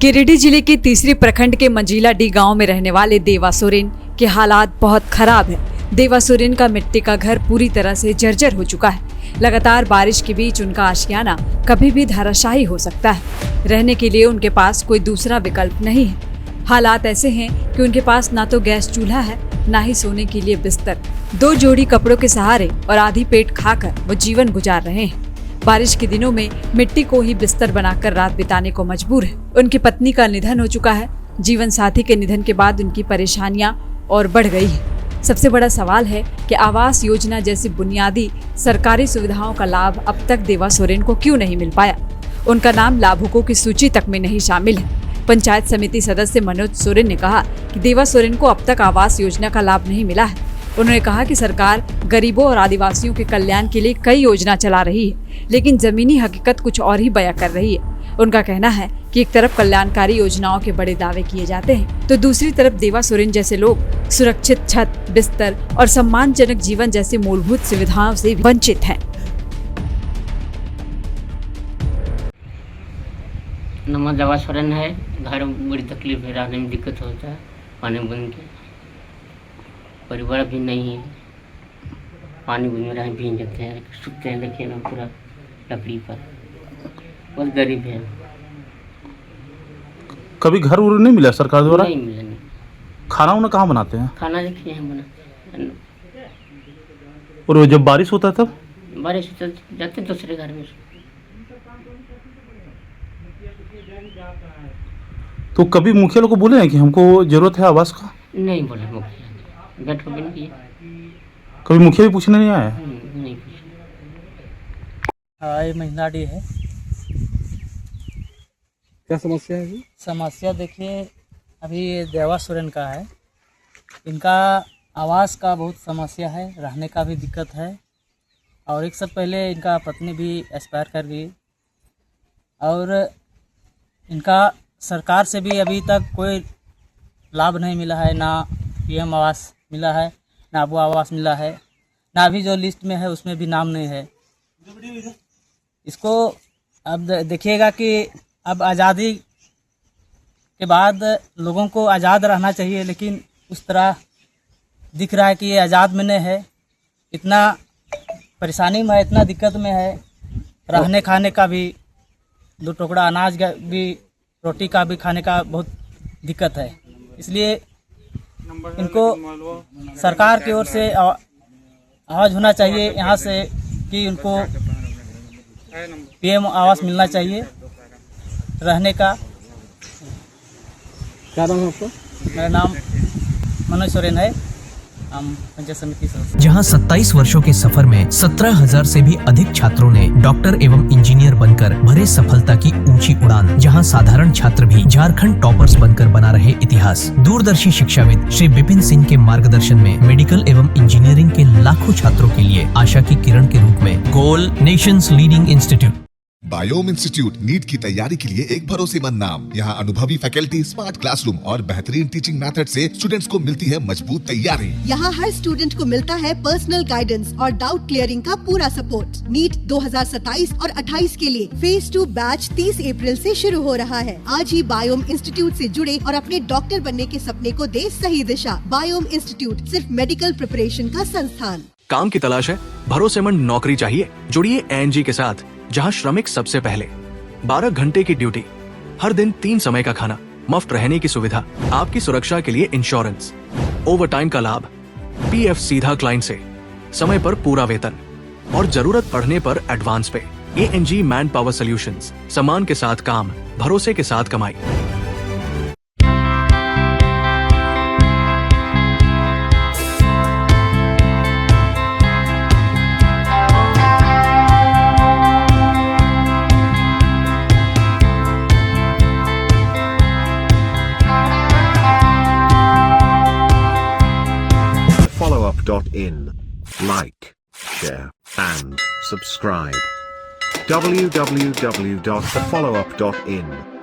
गिरिडीह जिले के तीसरी प्रखंड के मंजीला डी गांव में रहने वाले देवा सोरेन के हालात बहुत खराब है। देवा सोरेन का मिट्टी का घर पूरी तरह से जर्जर हो चुका है। लगातार बारिश के बीच उनका आशियाना कभी भी धराशायी हो सकता है। रहने के लिए उनके पास कोई दूसरा विकल्प नहीं है। हालात ऐसे हैं कि उनके पास ना तो गैस चूल्हा है, ना ही सोने के लिए बिस्तर। 2 जोड़ी कपड़ों के सहारे और आधी पेट खाकर वो जीवन गुजार रहे हैं। बारिश के दिनों में मिट्टी को ही बिस्तर बनाकर रात बिताने को मजबूर है। उनकी पत्नी का निधन हो चुका है। जीवन साथी के निधन के बाद उनकी परेशानियां और बढ़ गई है। सबसे बड़ा सवाल है कि आवास योजना जैसी बुनियादी सरकारी सुविधाओं का लाभ अब तक देवा सोरेन को क्यों नहीं मिल पाया। उनका नाम लाभुकों की सूची तक में नहीं शामिल है। पंचायत समिति सदस्य मनोज सोरेन ने कहा कि देवा सोरेन को अब तक आवास योजना का लाभ नहीं मिला है। उन्होंने कहा कि सरकार गरीबों और आदिवासियों के कल्याण के लिए कई योजना चला रही है, लेकिन जमीनी हकीकत कुछ और ही बयां कर रही है। उनका कहना है कि एक तरफ कल्याणकारी योजनाओं के बड़े दावे किए जाते हैं, तो दूसरी तरफ देवा सोरेन जैसे लोग सुरक्षित छत, बिस्तर और सम्मानजनक जीवन जैसी मूलभूत सुविधाओं से वंचित हैं। नमः देवा सोरेन है। घर में बड़ी तकलीफ है, रहने में दिक्कत होता है, पानी बूंद के परिवार भी नहीं है। पानी बूंद में रह भीग जाते हैं, सूखते हैं। देखिए ना पूरा लकड़ी पर, बहुत गरीब है। कभी घर उर नहीं मिला सरकार द्वारा? नहीं मिला। नहीं। खाना उन्हें कहाँ बनाते हैं? खाना देखिए हम बनाते हैं। और जब बारिश होता है तब? बारिश होता जाते दूसरे घर में। तो कभी मुखिया लोग को बोले हैं कि हमको जरूरत है आवास का? नहीं बोले मुखिया, बैठ भी नहीं किया। कभी मुखिया भी पूछने नहीं आया? नहीं पूछा। हाँ, ये महिला डी है। क्या समस्या है अभी? समस्या देखिए, अभी ये देवा सोरेन का है। इनका आवास का बहुत समस्या है, रहने का भी दिक्कत है। और एक साल पहले इनका पत्नी भी एक्सपायर कर गई। और इनका सरकार से भी अभी तक कोई लाभ नहीं मिला है। ना पीएम आवास मिला है, ना वो आवास मिला है, ना भी जो लिस्ट में है उसमें भी नाम नहीं है। इसको अब देखिएगा कि अब आज़ादी के बाद लोगों को आज़ाद रहना चाहिए, लेकिन उस तरह दिख रहा है कि ये आज़ाद में नहीं है। इतना परेशानी में है, इतना दिक्कत में है। रहने खाने का भी 2 टुकड़ा अनाज का भी, रोटी का भी खाने का बहुत दिक्कत है। इसलिए इनको सरकार की ओर से आवाज़ होना चाहिए यहाँ से कि उनको पीएम आवास मिलना चाहिए रहने का। क्या नाम है आपका? मेरा नाम मनोज सोरेन है। हम पंचायत समिति सदस्य। जहां 27 वर्षों के सफर में 17,000 से भी अधिक छात्रों ने डॉक्टर एवं इंजीनियर बनकर भरे सफलता की ऊंची उड़ान। जहां साधारण छात्र भी झारखंड टॉपर्स बनकर बना रहे इतिहास। दूरदर्शी शिक्षाविद श्री विपिन सिंह के मार्गदर्शन में मेडिकल एवं इंजीनियरिंग के लाखों छात्रों के लिए आशा की किरण के रूप में गोल nations leading institute. Biome institute NEET की तैयारी के लिए एक भरोसेमंद नाम। यहाँ अनुभवी फैकल्टी, स्मार्ट क्लासरूम और बेहतरीन टीचिंग मेथड से स्टूडेंट्स को मिलती है मजबूत तैयारी। यहाँ हर स्टूडेंट को मिलता है पर्सनल गाइडेंस और डाउट क्लियरिंग का पूरा सपोर्ट। नीट 2027 और 28 के लिए फेज 2 बैच 30 अप्रैल से शुरू हो रहा है। आज ही बायोम इंस्टीट्यूट से जुड़े और अपने डॉक्टर बनने के सपने को दे सही दिशा। बायोम इंस्टीट्यूट सिर्फ मेडिकल प्रिपरेशन का संस्थान। काम की तलाश है, भरोसेमंद नौकरी चाहिए? जुड़िए ANG के साथ, जहां श्रमिक सबसे पहले। 12 घंटे की ड्यूटी, हर दिन 3 समय का खाना, मुफ्त रहने की सुविधा, आपकी सुरक्षा के लिए इंश्योरेंस, ओवर टाइम का लाभ, PF सीधा क्लाइंट से, समय पर पूरा वेतन और जरूरत पड़ने पर एडवांस पे। ANG मैन पावर सॉल्यूशंस, सम्मान के साथ काम, भरोसे के साथ कमाई। followup.in. Like, share, and subscribe. www.thefollowup.in